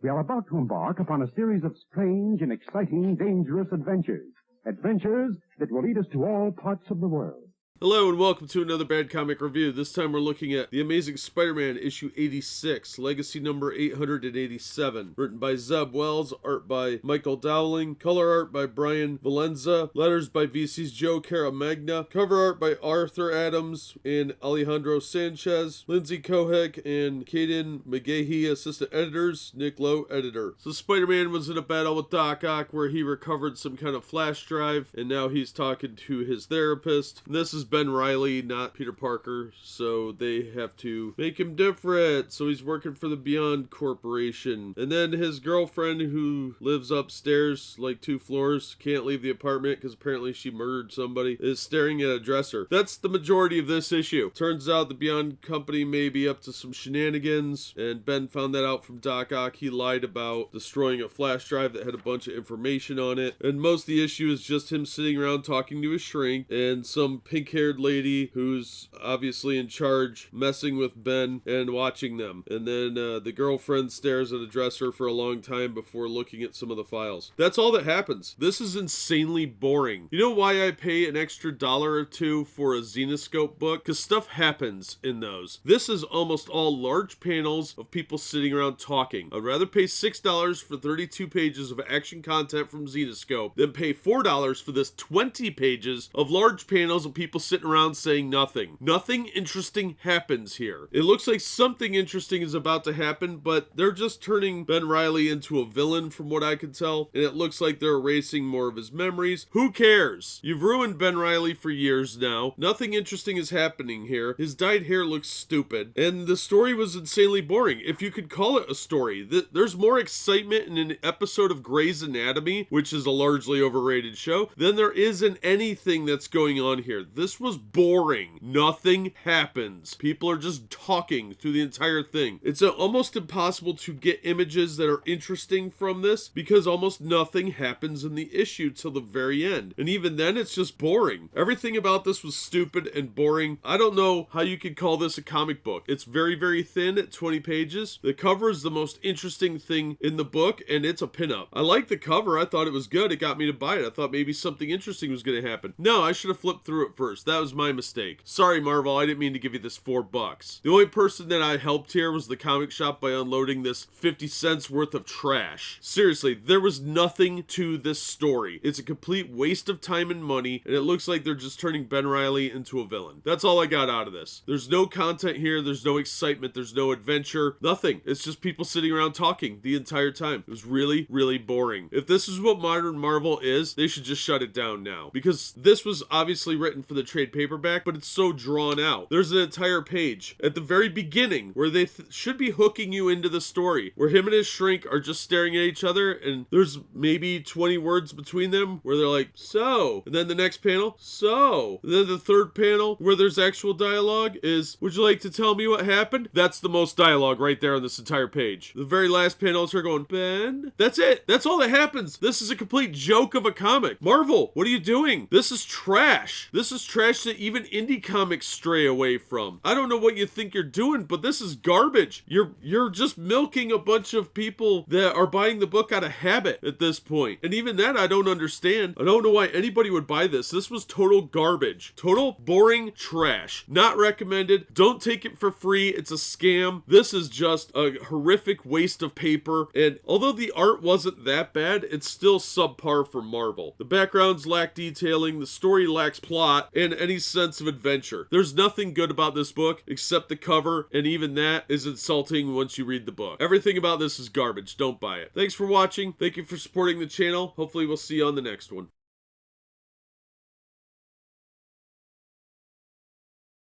We are about to embark upon a series of strange and exciting, dangerous adventures. Adventures that will lead us to all parts of the world. Hello and welcome to another Bad Comic Review. This time we're looking at The Amazing Spider-Man issue 86, legacy number 887. Written by Zeb Wells, art by Michael Dowling, color art by Bryan Valenza, letters by VC's Joe Caramagna, cover art by Arthur Adams and Alejandro Sanchez, Lindsay Kohek and Caden McGahee, assistant editors, Nick Lowe, editor. So Spider-Man was in a battle with Doc Ock where he recovered some kind of flash drive, and now he's talking to his therapist. And this is Ben Rielly, not Peter Parker, so they have to make him different. So he's working for the Beyond Corporation. And then his girlfriend, who lives upstairs like 2 floors, can't leave the apartment because apparently she murdered somebody, is staring at a dresser. That's the majority of this issue. Turns out the Beyond Company may be up to some shenanigans, and Ben found that out from Doc Ock. He lied about destroying a flash drive that had a bunch of information on it. And most of the issue is just him sitting around talking to his shrink and some pink-haired lady who's obviously in charge messing with Ben and watching them. And then the girlfriend stares at a dresser for a long time before looking at some of the files. That's all that happens. This is insanely boring. You know why I pay an extra $1 or $2 for a Zenescope book? Because stuff happens in those. This is almost all large panels of people sitting around talking. I'd rather pay $6 for 32 pages of action content from Zenescope than pay $4 for this 20 pages of large panels of people sitting around saying nothing. Nothing interesting happens here. It looks like something interesting is about to happen, but they're just turning Ben Rielly into a villain from what I can tell, and it looks like they're erasing more of his memories. Who cares? You've ruined Ben Rielly for years now. Nothing interesting is happening here. His dyed hair looks stupid, and the story was insanely boring. If you could call it a story, there's more excitement in an episode of Grey's Anatomy, which is a largely overrated show, than there is in anything that's going on here. This was boring. Nothing happens. People are just talking through the entire thing. It's almost impossible to get images that are interesting from this because almost nothing happens in the issue till the very end. And even then, it's just boring. Everything about this was stupid and boring. I don't know how you could call this a comic book. It's very, very thin at 20 pages. The cover is the most interesting thing in the book, and it's a pinup. I like the cover. I thought it was good. It got me to buy it. I thought maybe something interesting was going to happen. No, I should have flipped through it first. That was my mistake. Sorry, Marvel, I didn't mean to give you this $4. The only person that I helped here was the comic shop by unloading this 50 cents worth of trash. Seriously, there was nothing to this story. It's a complete waste of time and money, and it looks like they're just turning Ben Rielly into a villain. That's all I got out of this. There's no content here, there's no excitement, there's no adventure, nothing. It's just people sitting around talking the entire time. It was really, really boring. If this is what modern Marvel is, they should just shut it down now. Because this was obviously written for the trade paperback, but it's so drawn out. There's an entire page at the very beginning where they should be hooking you into the story, where him and his shrink are just staring at each other, and there's maybe 20 words between them where they're like, so, and then the next panel, so, and then the third panel where there's actual dialogue is, would you like to tell me what happened? That's the most dialogue right there on this entire page. The very last panel is her going, Ben? That's it. That's all that happens. This is a complete joke of a comic. Marvel, what are you doing? This is trash. This is trash that even indie comics stray away from. I don't know what you think you're doing, but this is garbage. You're just milking a bunch of people that are buying the book out of habit at this point. And even that I don't understand. I don't know why anybody would buy this. This was total garbage. Total boring trash. Not recommended. Don't take it for free. It's a scam. This is just a horrific waste of paper. And although the art wasn't that bad, it's still subpar for Marvel. The backgrounds lack detailing, the story lacks plot, and any sense of adventure. There's nothing good about this book except the cover, and even that is insulting once you read the book. Everything about this is garbage. Don't buy it. Thanks for watching. Thank you for supporting the channel. Hopefully we'll see you on the next one.